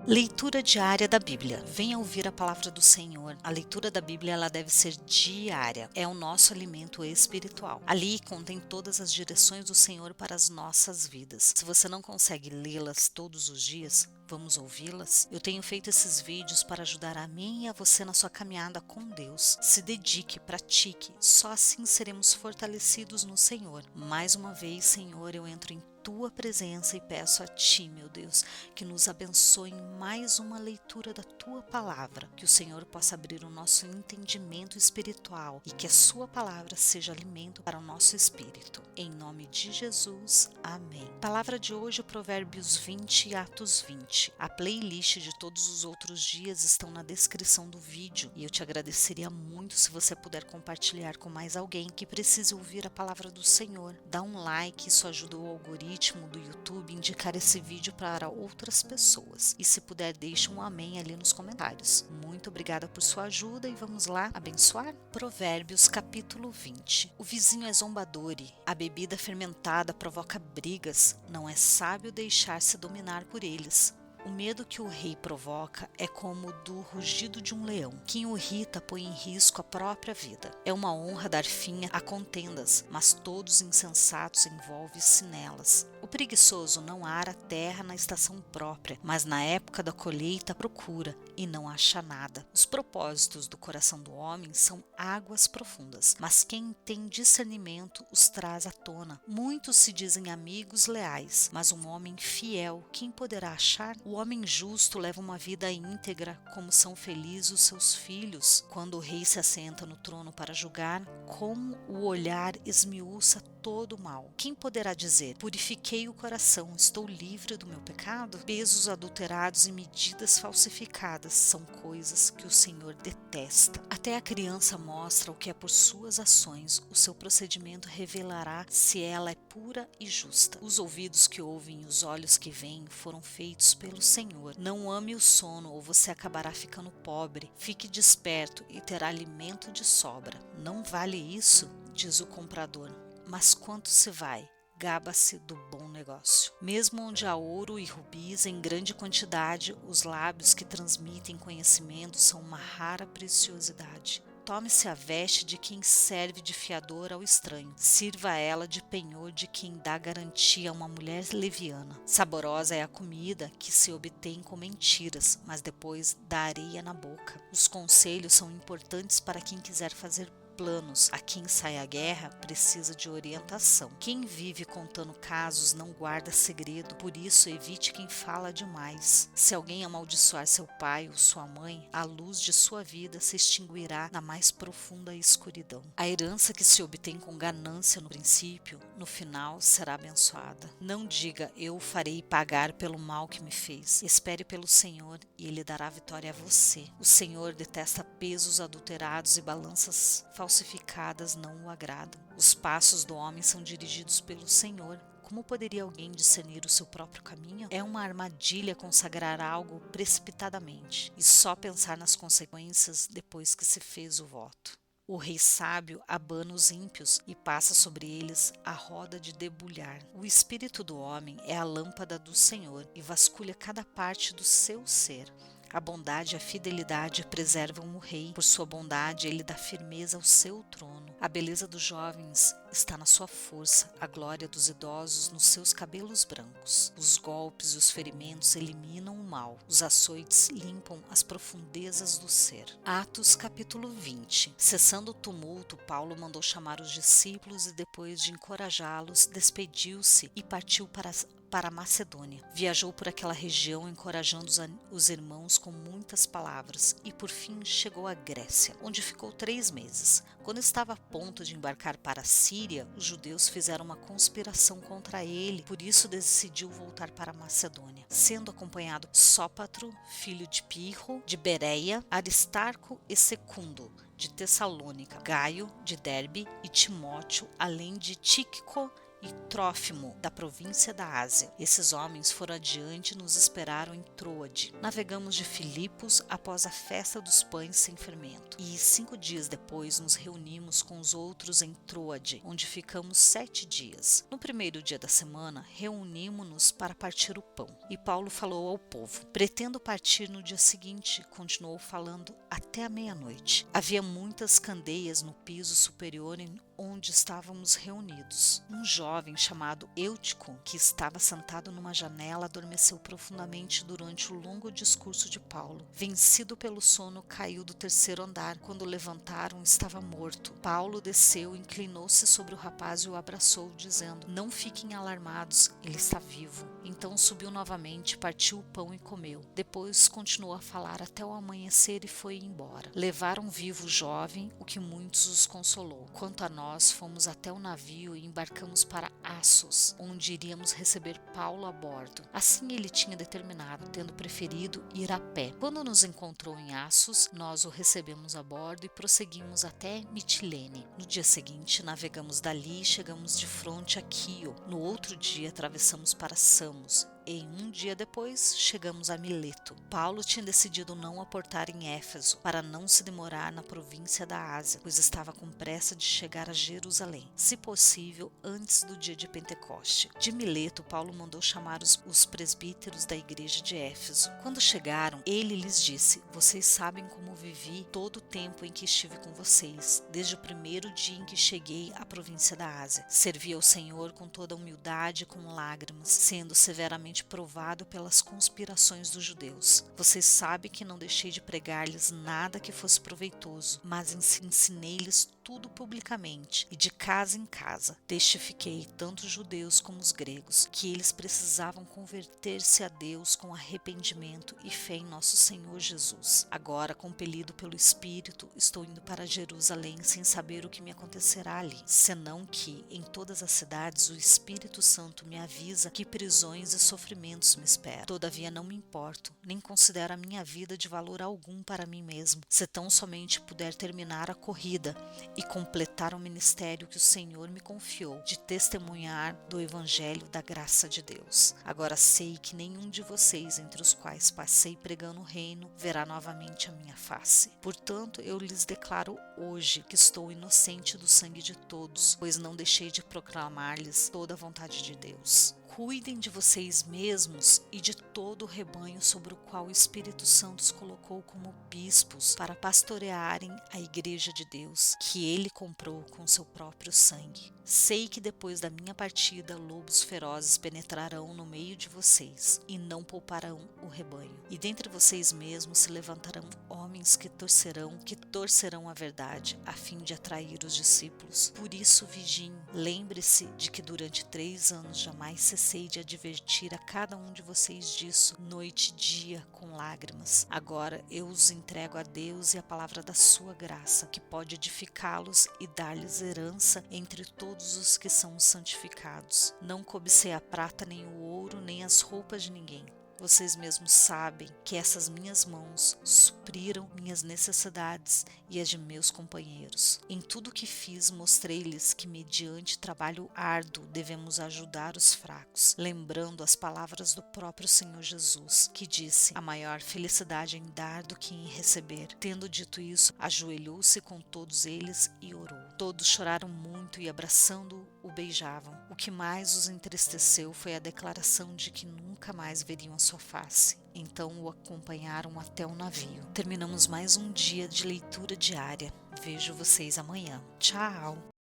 Leitura diária da Bíblia. Venha ouvir a palavra do Senhor. A leitura da Bíblia ela deve ser diária. É o nosso alimento espiritual. Ali contém todas as direções do Senhor para as nossas vidas. Se você não consegue lê-las todos os dias, vamos ouvi-las? Eu tenho feito esses vídeos para ajudar a mim e a você na sua caminhada com Deus. Se dedique, pratique. Só assim seremos fortalecidos no Senhor. Mais uma vez, Senhor, eu entro em tua presença e peço a ti, meu Deus, que nos abençoe em mais uma leitura da tua palavra, que o Senhor possa abrir o nosso entendimento espiritual e que a sua palavra seja alimento para o nosso espírito. Em nome de Jesus, amém. Palavra de hoje, Provérbios 20 e Atos 20. A playlist de todos os outros dias estão na descrição do vídeo e eu te agradeceria muito se você puder compartilhar com mais alguém que precise ouvir a palavra do Senhor. Dá um like, isso ajuda o algoritmo do YouTube indicar esse vídeo para outras pessoas. E se puder, deixe um amém ali nos comentários. Muito obrigada por sua ajuda e vamos lá abençoar? Provérbios capítulo 20. O vizinho é zombador, a bebida fermentada provoca brigas, não é sábio deixar-se dominar por eles. O medo que o rei provoca é como o do rugido de um leão. Quem o irrita põe em risco a própria vida. É uma honra dar fim a contendas, mas todos insensatos envolvem-se nelas. O preguiçoso não ara a terra na estação própria, mas na época da colheita procura e não acha nada. Os propósitos do coração do homem são águas profundas, mas quem tem discernimento os traz à tona. Muitos se dizem amigos leais, mas um homem fiel, quem poderá achar? O homem justo leva uma vida íntegra, como são felizes os seus filhos. Quando o rei se assenta no trono para julgar, com o olhar esmiuça todo o mal. Quem poderá dizer, purifiquei o coração, estou livre do meu pecado? Pesos adulterados e medidas falsificadas são coisas que o Senhor detesta. Até a criança mostra o que é por suas ações, o seu procedimento revelará se ela é pura e justa. Os ouvidos que ouvem e os olhos que veem foram feitos pelo Senhor. Não ame o sono ou você acabará ficando pobre. Fique desperto e terá alimento de sobra. Não vale isso? Diz o comprador. Mas quanto se vai? Gaba-se do bom negócio. Mesmo onde há ouro e rubis em grande quantidade, os lábios que transmitem conhecimento são uma rara preciosidade. Tome-se a veste de quem serve de fiador ao estranho. Sirva ela de penhor de quem dá garantia a uma mulher leviana. Saborosa é a comida que se obtém com mentiras, mas depois dá areia na boca. Os conselhos são importantes para quem quiser fazer planos. A quem sai à guerra precisa de orientação. Quem vive contando casos não guarda segredo, por isso evite quem fala demais. Se alguém amaldiçoar seu pai ou sua mãe, a luz de sua vida se extinguirá na mais profunda escuridão. A herança que se obtém com ganância no princípio, no final será abençoada. Não diga, eu farei pagar pelo mal que me fez. Espere pelo Senhor e Ele dará vitória a você. O Senhor detesta pesos adulterados e balanças falsificadas não o agradam. Os passos do homem são dirigidos pelo Senhor. Como poderia alguém discernir o seu próprio caminho? É uma armadilha consagrar algo precipitadamente e só pensar nas consequências depois que se fez o voto. O rei sábio abana os ímpios e passa sobre eles a roda de debulhar. O espírito do homem é a lâmpada do Senhor e vasculha cada parte do seu ser. A bondade e a fidelidade preservam o rei. Por sua bondade, ele dá firmeza ao seu trono. A beleza dos jovens está na sua força, a glória dos idosos nos seus cabelos brancos. Os golpes e os ferimentos eliminam o mal. Os açoites limpam as profundezas do ser. Atos capítulo 20. Cessando o tumulto, Paulo mandou chamar os discípulos e depois de encorajá-los, despediu-se e partiu para Macedônia. Viajou por aquela região encorajando os irmãos com muitas palavras e por fim chegou à Grécia, onde ficou 3 meses. Quando estava a ponto de embarcar para a Síria, os judeus fizeram uma conspiração contra ele, por isso decidiu voltar para a Macedônia, sendo acompanhado Sópatro, filho de Pirro, de Bereia, Aristarco e Secundo, de Tessalônica, Gaio, de Derbe e Timóteo, além de Tíquico e Trófimo, da província da Ásia. Esses homens foram adiante e nos esperaram em Troade. Navegamos de Filipos após a festa dos pães sem fermento. E 5 dias depois nos reunimos com os outros em Troade, onde ficamos 7 dias. No primeiro dia da semana, reunimos-nos para partir o pão. E Paulo falou ao povo: pretendo partir no dia seguinte. Continuou falando até a meia-noite. Havia muitas candeias no piso superior onde estávamos reunidos. Um jovem chamado Eutico, que estava sentado numa janela, adormeceu profundamente durante o longo discurso de Paulo. Vencido pelo sono, caiu do 3º andar. Quando o levantaram, estava morto. Paulo desceu, inclinou-se sobre o rapaz e o abraçou, dizendo: não fiquem alarmados, ele está vivo. Então subiu novamente, partiu o pão e comeu. Depois continuou a falar até o amanhecer e foi embora. Levaram vivo o jovem, o que muitos os consolou. Quanto a nós, fomos até o navio e embarcamos para Assos, onde iríamos receber Paulo a bordo. Assim ele tinha determinado, tendo preferido ir a pé. Quando nos encontrou em Assos, nós o recebemos a bordo e prosseguimos até Mitilene. No dia seguinte, navegamos dali e chegamos de fronte a Quio. No outro dia, atravessamos para Samos. E um dia depois, chegamos a Mileto. Paulo tinha decidido não aportar em Éfeso, para não se demorar na província da Ásia, pois estava com pressa de chegar a Jerusalém, se possível, antes do dia de Pentecoste. De Mileto, Paulo mandou chamar os presbíteros da igreja de Éfeso. Quando chegaram, ele lhes disse: vocês sabem como vivi todo o tempo em que estive com vocês, desde o primeiro dia em que cheguei à província da Ásia. Servi ao Senhor com toda a humildade e com lágrimas, sendo severamente provado pelas conspirações dos judeus. Vocês sabem que não deixei de pregar-lhes nada que fosse proveitoso, mas ensinei-lhes tudo publicamente e de casa em casa. Testifiquei tanto os judeus como os gregos que eles precisavam converter-se a Deus com arrependimento e fé em nosso Senhor Jesus. Agora, compelido pelo Espírito, estou indo para Jerusalém sem saber o que me acontecerá ali, senão que em todas as cidades o Espírito Santo me avisa que prisões e sofrimentos me esperam. Todavia não me importo, nem considero a minha vida de valor algum para mim mesmo, se tão somente puder terminar a corrida e completar o ministério que o Senhor me confiou, de testemunhar do Evangelho da graça de Deus. Agora sei que nenhum de vocês, entre os quais passei pregando o reino, verá novamente a minha face. Portanto, eu lhes declaro hoje que estou inocente do sangue de todos, pois não deixei de proclamar-lhes toda a vontade de Deus. Cuidem de vocês mesmos e de todo o rebanho sobre o qual o Espírito Santo os colocou como bispos para pastorearem a igreja de Deus, que ele comprou com seu próprio sangue. Sei que depois da minha partida, lobos ferozes penetrarão no meio de vocês e não pouparão o rebanho. E dentre vocês mesmos se levantarão homens que torcerão a verdade, a fim de atrair os discípulos. Por isso vigiem, lembre-se de que durante 3 anos jamais cessei de advertir a cada um de vocês disso, noite e dia, com lágrimas. Agora eu os entrego a Deus e a palavra da sua graça, que pode edificá-los e dar-lhes herança entre todos os que são santificados. Não cobicei a prata, nem o ouro, nem as roupas de ninguém. Vocês mesmos sabem que essas minhas mãos supriram minhas necessidades e as de meus companheiros. Em tudo o que fiz, mostrei-lhes que, mediante trabalho árduo, devemos ajudar os fracos, lembrando as palavras do próprio Senhor Jesus, que disse: a maior felicidade em dar do que em receber. Tendo dito isso, ajoelhou-se com todos eles e orou. Todos choraram muito e, abraçando-o, o beijavam. O que mais os entristeceu foi a declaração de que nunca mais veriam a sua face. Então o acompanharam até o navio. Terminamos mais um dia de leitura diária. Vejo vocês amanhã. Tchau!